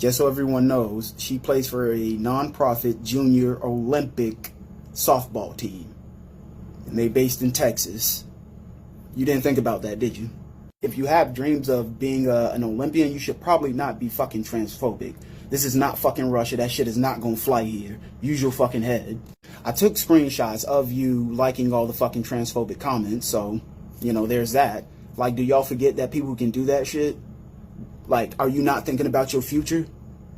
Just so everyone knows, she plays for a non-profit junior Olympic softball team. And they based in Texas. You didn't think about that, did you? If you have dreams of being an Olympian, you should probably not be fucking transphobic. This is not fucking Russia. That shit is not gonna fly here. Use your fucking head. I took screenshots of you liking all the fucking transphobic comments, so, you know, there's that. Like, do y'all forget that people can do that shit? Like, are you not thinking about your future?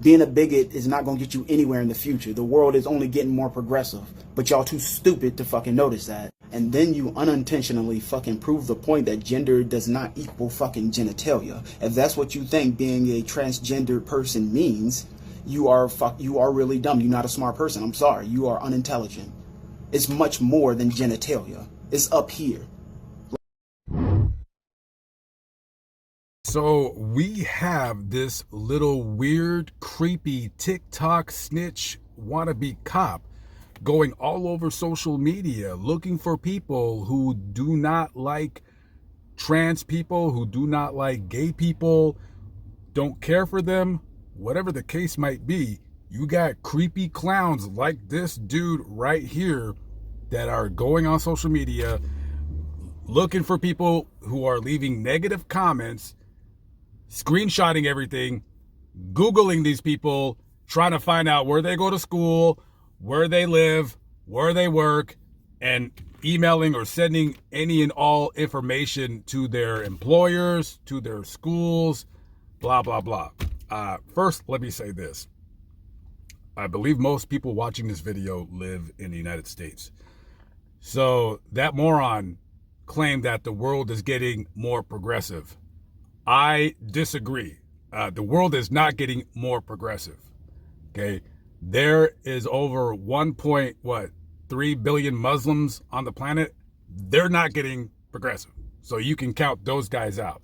Being a bigot is not gonna get you anywhere in the future. The world is only getting more progressive, but y'all too stupid to fucking notice that. And then you unintentionally fucking prove the point that gender does not equal fucking genitalia. If that's what you think being a transgender person means, you are really dumb. You're not a smart person. I'm sorry. You are unintelligent. It's much more than genitalia. It's up here. So we have this little weird, creepy TikTok snitch wannabe cop going all over social media looking for people who do not like trans people, who do not like gay people, don't care for them, whatever the case might be. You got creepy clowns like this dude right here that are going on social media looking for people who are leaving negative comments, screenshotting everything, Googling these people, trying to find out where they go to school, where they live, where they work, and emailing or sending any and all information to their employers, to their schools, blah, blah, blah. First, let me say this. I believe most people watching this video live in the United States. So that moron claimed that the world is getting more progressive. I disagree. The world is not getting more progressive. Okay. There is over 1.3 billion Muslims on the planet. They're not getting progressive. So you can count those guys out.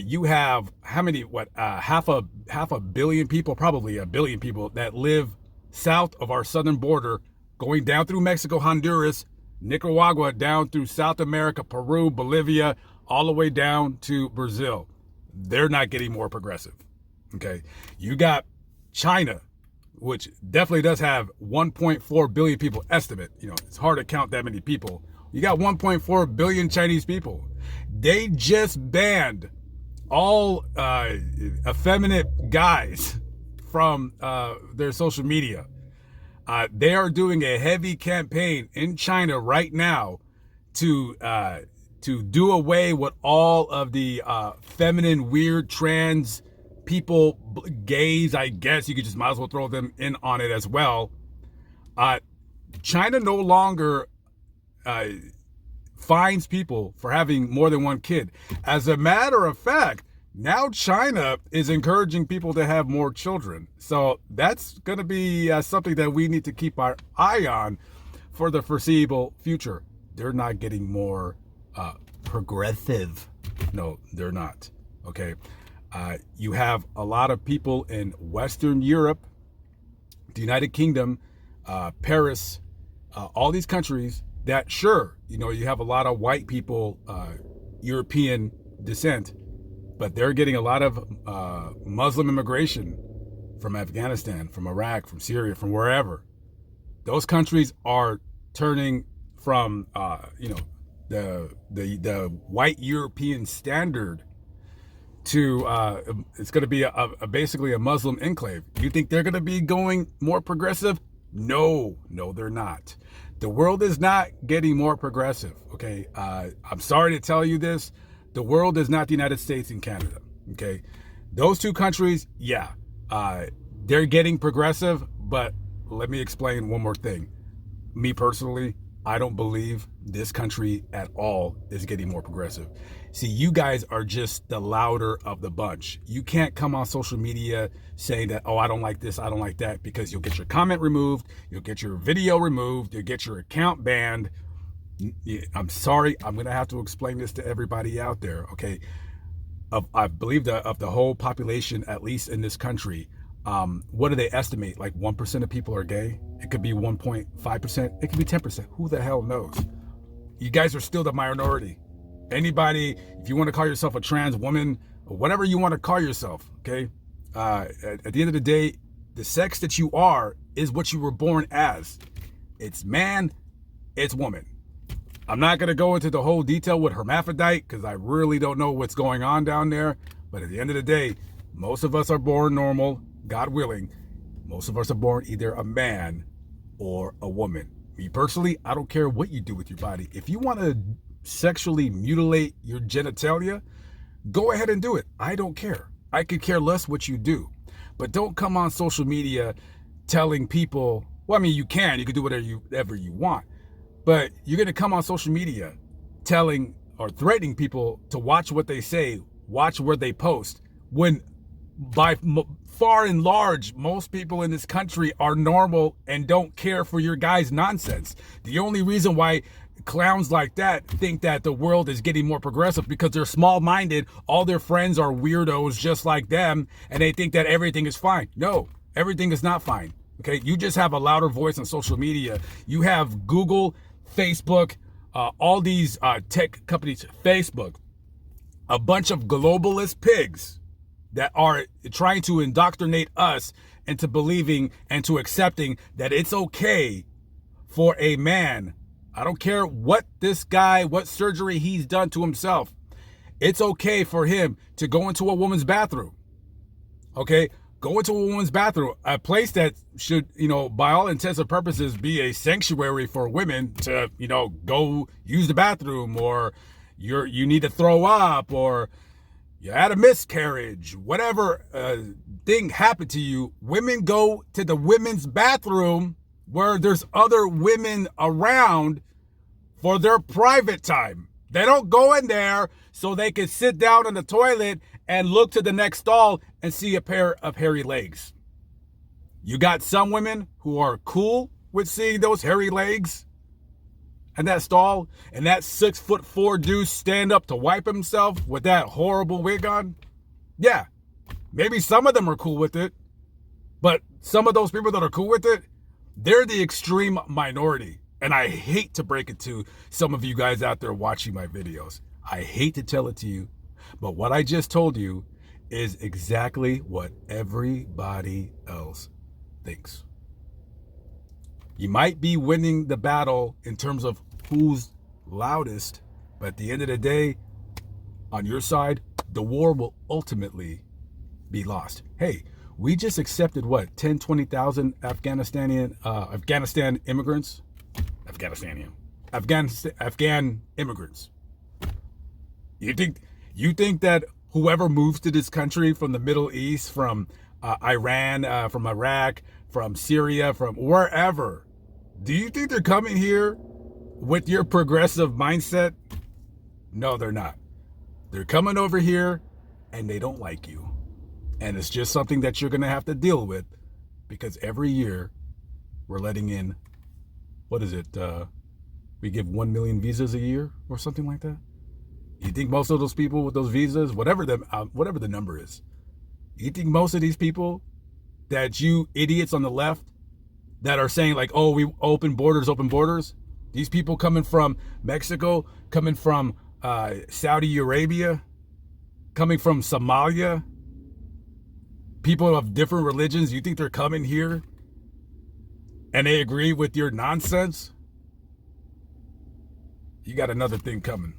You have how many, half a billion people, probably a billion people that live south of our southern border, going down through Mexico, Honduras, Nicaragua, down through South America, Peru, Bolivia, all the way down to Brazil. They're not getting more progressive. Okay. You got China, which definitely does have 1.4 billion people estimate. You know, it's hard to count that many people. You got 1.4 billion Chinese people. They just banned all effeminate guys from their social media. They are doing a heavy campaign in China right now to do away with all of the feminine, weird, trans people, gays, I guess you could just might as well throw them in on it as well. China no longer fines people for having more than one kid. As a matter of fact, now China is encouraging people to have more children. So that's going to be something that we need to keep our eye on for the foreseeable future. They're not getting more progressive. No, they're not. Okay. You have a lot of people in Western Europe, the United Kingdom, Paris, all these countries that, sure, you know, you have a lot of white people, European descent, but they're getting a lot of Muslim immigration from Afghanistan, from Iraq, from Syria, from wherever. Those countries are turning from, the white European standard to it's going to be basically a Muslim enclave. You think they're going to be going more progressive? No, they're not. The world is not getting more progressive. Okay, I'm sorry to tell you this. The world is not the United States and Canada. Okay, those two countries, yeah, they're getting progressive. But let me explain one more thing. Me personally, I don't believe this country at all is getting more progressive. See, you guys are just the louder of the bunch. You can't come on social media saying that, oh, I don't like this, I don't like that, because you'll get your comment removed, you'll get your video removed, you'll get your account banned. I'm sorry, I'm going to have to explain this to everybody out there, okay? I believe that of the whole population, at least in this country, what do they estimate? Like 1% of people are gay? It could be 1.5%. It could be 10%. Who the hell knows? You guys are still the minority. Anybody, if you want to call yourself a trans woman, or whatever you want to call yourself, okay? At the end of the day, the sex that you are is what you were born as. It's man, it's woman. I'm not going to go into the whole detail with hermaphrodite because I really don't know what's going on down there. But at the end of the day, most of us are born normal, God willing. Most of us are born either a man or a woman. Me personally, I don't care what you do with your body. If you want to sexually mutilate your genitalia, go ahead and do it. I don't care. I could care less what you do. But don't come on social media telling people, well, I mean, you can do whatever you want. But you're going to come on social media telling or threatening people to watch what they say, watch where they post, when by far and large, most people in this country are normal and don't care for your guys' nonsense. The only reason why clowns like that think that the world is getting more progressive because they're small-minded, all their friends are weirdos just like them, and they think that everything is fine. No, everything is not fine. Okay, you just have a louder voice on social media. You have Google, Facebook, all these tech companies, Facebook, a bunch of globalist pigs that are trying to indoctrinate us into believing and to accepting that it's okay for a man. I don't care what this guy, what surgery he's done to himself. It's okay for him to go into a woman's bathroom. Okay? Go into a woman's bathroom, a place that should, by all intents and purposes be a sanctuary for women to, go use the bathroom, or you need to throw up, or you had a miscarriage, whatever thing happened to you. Women go to the women's bathroom where there's other women around for their private time. They don't go in there so they can sit down on the toilet and look to the next stall and see a pair of hairy legs. You got some women who are cool with seeing those hairy legs and that stall, and that 6'4" dude stand up to wipe himself with that horrible wig on. Yeah, maybe some of them are cool with it, but some of those people that are cool with it, they're the extreme minority. And I hate to break it to some of you guys out there watching my videos. I hate to tell it to you, but what I just told you is exactly what everybody else thinks. You might be winning the battle in terms of who's loudest, but at the end of the day, on your side, the war will ultimately be lost. Hey, we just accepted what, 10, 20,000 Afghan immigrants? Afghan immigrants. You think that whoever moves to this country from the Middle East, from Iran, from Iraq, from Syria, from wherever, do you think they're coming here with your progressive mindset? No, they're not. They're coming over here and they don't like you. And it's just something that you're going to have to deal with, because every year we're letting in, what is it? We give 1 million visas a year or something like that. You think most of those people with those visas, whatever the number is, you think most of these people that you idiots on the left that are saying like, oh, we open borders, these people coming from Mexico, coming from Saudi Arabia, coming from Somalia, people of different religions, you think they're coming here and they agree with your nonsense? You got another thing coming.